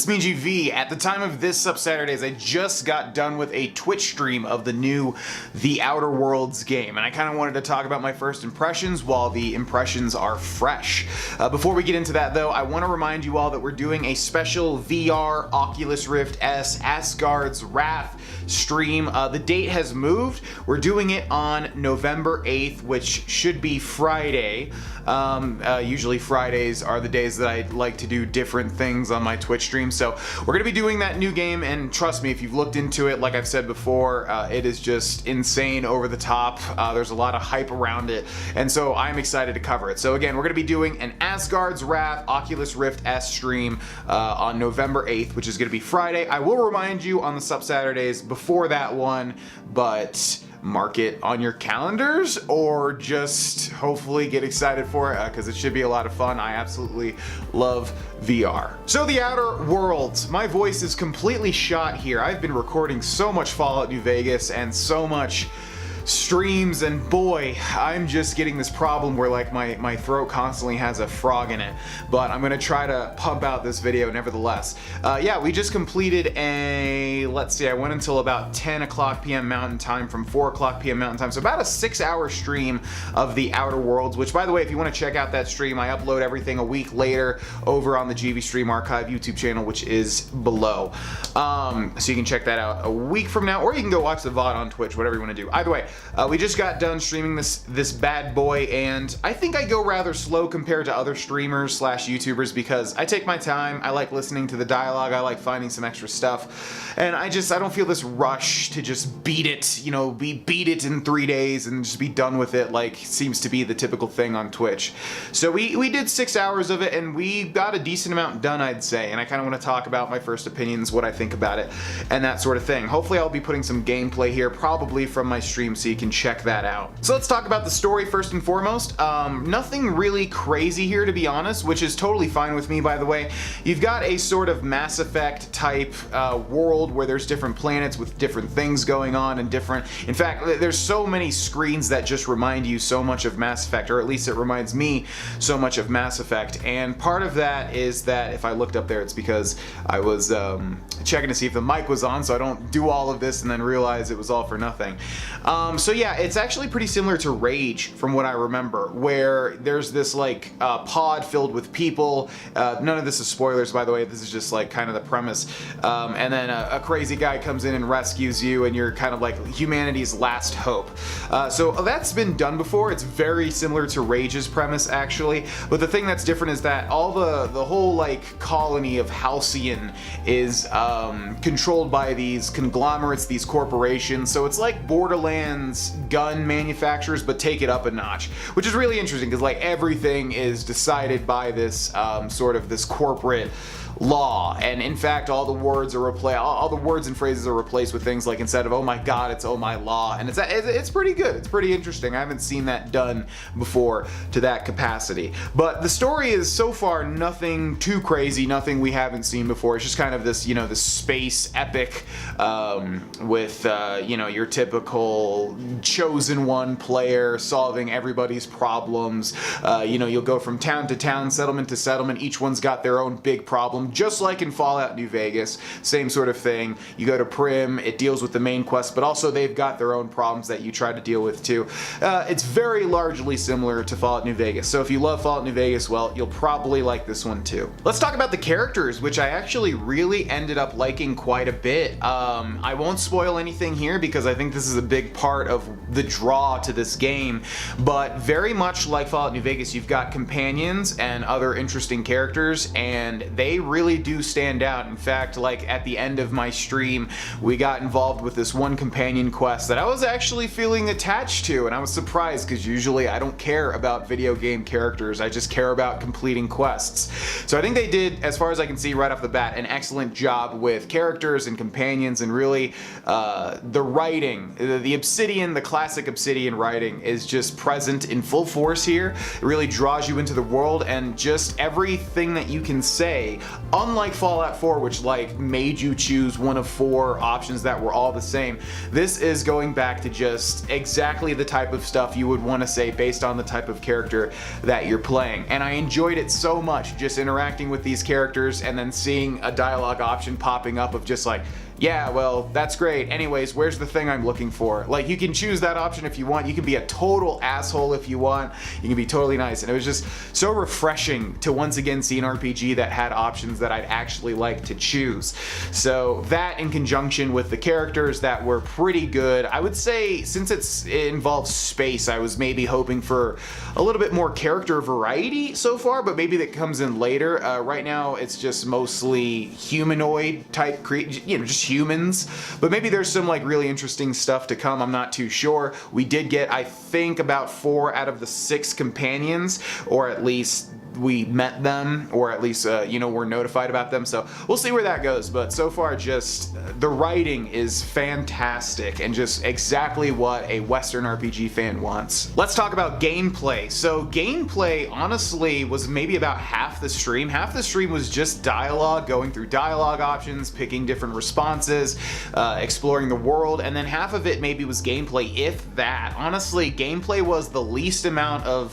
it's me, GV. At the time of this Saturdays, I just got done with a Twitch stream of the new The Outer Worlds game, and I kind of wanted to talk about my first impressions while the impressions are fresh. Before we get into that though, I want to remind you all that we're doing a special VR Oculus Rift S Asgard's Wrath stream. The date has moved. We're doing it on November 8th, which should be Friday. Usually Fridays are the days that I like to do different things on my Twitch stream, so we're gonna be doing that new game, and trust me, if you've looked into it, like I've said before, it is just insane, over the top. There's a lot of hype around it, and so I'm excited to cover it. So again, we're gonna be doing an Asgard's Wrath Oculus Rift S stream on November 8th, which is gonna be Friday. I will remind you on the Saturdays before that one, but mark it on your calendars, or just hopefully get excited for it, because it should be a lot of fun. I absolutely love VR. So The Outer Worlds, my voice is completely shot here. I've been recording so much Fallout New Vegas and so much streams, and boy, I'm just getting this problem where like my throat constantly has a frog in it, but I'm gonna try to pump out this video nevertheless. Yeah, we just completed a, let's see, I went until about 10 o'clock p.m. Mountain Time from 4 o'clock p.m. Mountain Time, so about a 6-hour stream of The Outer Worlds, which, by the way, if you want to check out that stream, I upload everything a week later over on the GV Stream Archive YouTube channel, which is below. So you can check that out a week from now, or you can go watch the VOD on Twitch, whatever you want to do. Either way, we just got done streaming this bad boy, and I think I go rather slow compared to other streamers slash YouTubers because I take my time. I like listening to the dialogue. I like finding some extra stuff, and I don't feel this rush to just beat it, you know, beat it in 3 days and just be done with it, like seems to be the typical thing on Twitch. So we did 6 hours of it, and we got a decent amount done, I'd say, and I kind of want to talk about my first opinions, what I think about it, and that sort of thing. Hopefully I'll be putting some gameplay here, probably from my stream, so you can check that out. So let's talk about the story first and foremost. Nothing really crazy here, to be honest, which is totally fine with me, by the way. You've got a sort of Mass Effect type world where there's different planets with different things going on, and different, in fact, there's so many screens that just remind you so much of Mass Effect, or at least it reminds me so much of Mass Effect. And part of that is that if I looked up there, it's because I was checking to see if the mic was on, so I don't do all of this and then realize it was all for nothing. So yeah, it's actually pretty similar to Rage from what I remember, where there's this like pod filled with people. None of this is spoilers, by the way. This is just like kind of the premise. And then a crazy guy comes in and rescues you, and you're kind of like humanity's last hope. So that's been done before. It's very similar to Rage's premise, actually. But the thing that's different is that all the whole like colony of Halcyon is controlled by these conglomerates, these corporations. So it's like Borderlands gun manufacturers, but take it up a notch, which is really interesting because like everything is decided by this sort of this corporate law, and in fact all the words are all the words and phrases are replaced with things like, instead of oh my god, it's oh my law, and it's pretty good. It's pretty interesting. I haven't seen that done before to that capacity. But the story is so far nothing too crazy, nothing we haven't seen before. It's just kind of this, you know, this space epic with you know, your typical chosen one player solving everybody's problems. You know, you'll go from town to town, settlement to settlement. Each one's got their own big problem, just like in Fallout New Vegas. Same sort of thing. You go to Prim, it deals with the main quest, but also they've got their own problems that you try to deal with too. It's very largely similar to Fallout New Vegas, so if you love Fallout New Vegas, well, you'll probably like this one too. Let's talk about the characters, which I actually really ended up liking quite a bit. I won't spoil anything here because I think this is a big part of the draw to this game, but very much like Fallout New Vegas, you've got companions and other interesting characters, and they really do stand out. In fact, like at the end of my stream, we got involved with this one companion quest that I was actually feeling attached to, and I was surprised because usually I don't care about video game characters, I just care about completing quests. So I think they did, as far as I can see right off the bat, an excellent job with characters and companions, and really the writing, the Obsidian, the classic Obsidian writing is just present in full force here. It really draws you into the world, and just everything that you can say Unlike Fallout 4, which like made you choose one of 4 options that were all the same, this is going back to just exactly the type of stuff you would want to say based on the type of character that you're playing. And I enjoyed it so much, just interacting with these characters and then seeing a dialogue option popping up of just like, yeah, well, that's great. Anyways, where's the thing I'm looking for? Like, you can choose that option if you want. You can be a total asshole if you want. You can be totally nice. And it was just so refreshing to once again see an RPG that had options that I'd actually like to choose. So that, in conjunction with the characters that were pretty good, I would say, since it involves space, I was maybe hoping for a little bit more character variety so far, but maybe that comes in later. Right now, it's just mostly humanoid type just humans, but maybe there's some like really interesting stuff to come. I'm not too sure. We did get, I think, about 4 out of the 6 companions, or at least we met them, or at least we're notified about them, so we'll see where that goes. But so far, just the writing is fantastic and just exactly what a Western RPG fan wants. Let's talk about gameplay. So gameplay honestly was maybe about half the stream. Half the stream was just dialogue, going through dialogue options, picking different responses, exploring the world, and then half of it maybe was gameplay, if that. Honestly, gameplay was the least amount of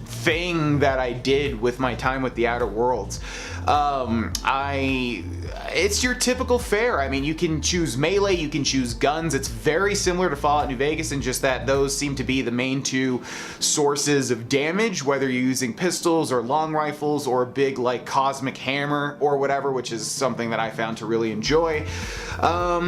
thing that I did with my time with the Outer Worlds. It's your typical fare. I mean, you can choose melee, you can choose guns. It's very similar to Fallout New Vegas in just that those seem to be the main 2 sources of damage, whether you're using pistols or long rifles or a big like cosmic hammer or whatever, which is something that I found to really enjoy. I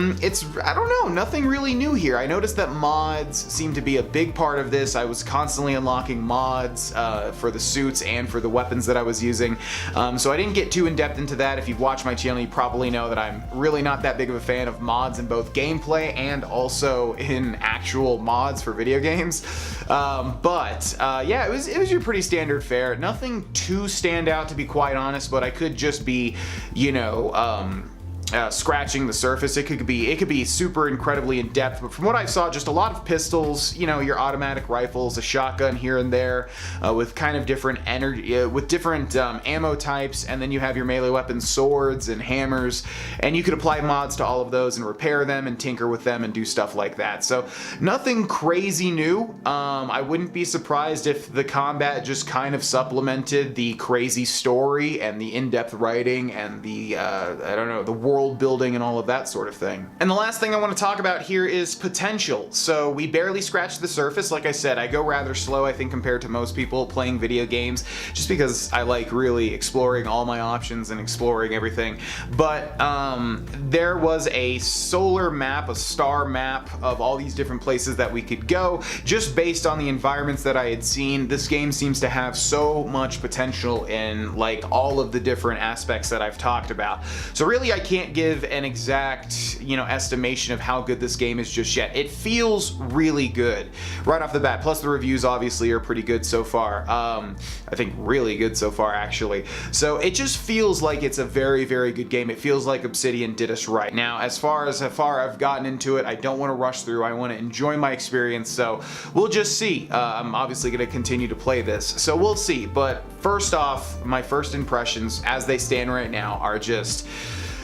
don't know, nothing really new here. I noticed that mods seem to be a big part of this. I was constantly unlocking mods for the suits and for the weapons that I was using. So I didn't get too in depth into that. If you've watched my channel, you probably know that I'm really not that big of a fan of mods in both gameplay and also in actual mods for video games. Yeah, it was your pretty standard fare. Nothing too stand out, to be quite honest, but I could just be, scratching the surface. It could be super incredibly in depth, but from what I saw, just a lot of pistols, your automatic rifles, a shotgun here and there, with kind of different energy, with different ammo types, and then you have your melee weapons, swords and hammers, and you could apply mods to all of those and repair them and tinker with them and do stuff like that. So nothing crazy new. I wouldn't be surprised if the combat just kind of supplemented the crazy story and the in-depth writing and the the world building and all of that sort of thing. And the last thing I want to talk about here is potential. So we barely scratched the surface. Like I said, I go rather slow, I think, compared to most people playing video games, just because I like really exploring all my options and exploring everything. But there was a solar map, a star map of all these different places that we could go. Just based on the environments that I had seen, this game seems to have so much potential in like all of the different aspects that I've talked about. So really, I can't give an exact, estimation of how good this game is just yet. It feels really good right off the bat. Plus the reviews obviously are pretty good so far. I think really good so far, actually. So it just feels like it's a very, very good game. It feels like Obsidian did us right. Now, as far as how far I've gotten into it, I don't want to rush through. I want to enjoy my experience. So we'll just see. I'm obviously going to continue to play this. So we'll see. But first off, my first impressions as they stand right now are just,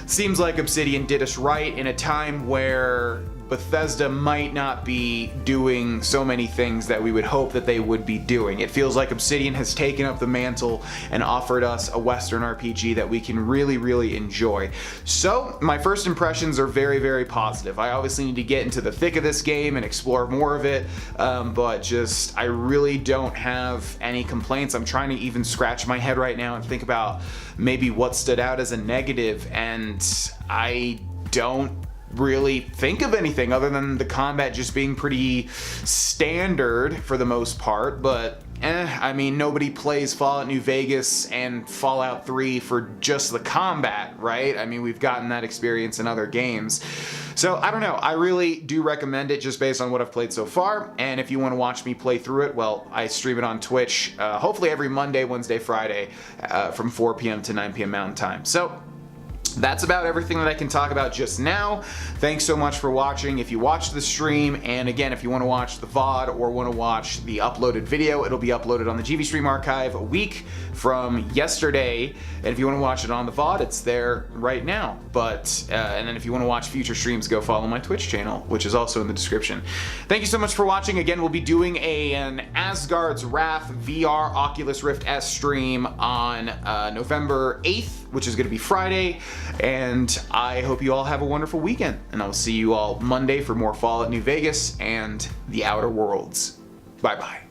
seems like Obsidian did us right in a time where Bethesda might not be doing so many things that we would hope that they would be doing. It feels like Obsidian has taken up the mantle and offered us a Western RPG that we can really, really enjoy. So my first impressions are very, very positive. I obviously need to get into the thick of this game and explore more of it, but just I really don't have any complaints. I'm trying to even scratch my head right now and think about maybe what stood out as a negative, and I don't really think of anything other than the combat just being pretty standard for the most part. But I mean, nobody plays Fallout New Vegas and Fallout 3 for just the combat, right? I mean, we've gotten that experience in other games. So I don't know, I really do recommend it just based on what I've played so far. And if you want to watch me play through it, well, I stream it on Twitch, hopefully every Monday, Wednesday, Friday, from 4 p.m. to 9 p.m. Mountain Time. So That's about everything that I can talk about just now. Thanks so much for watching. If you watched the stream, and again, if you want to watch the VOD or want to watch the uploaded video, it'll be uploaded on the GV Stream archive a week from yesterday. And if you want to watch it on the VOD, it's there right now. But, and then if you want to watch future streams, go follow my Twitch channel, which is also in the description. Thank you so much for watching. Again, we'll be doing an Asgard's Wrath VR Oculus Rift S stream on November 8th, which is going to be Friday. And I hope you all have a wonderful weekend. And I'll see you all Monday for more Fallout New Vegas and The Outer Worlds. Bye-bye.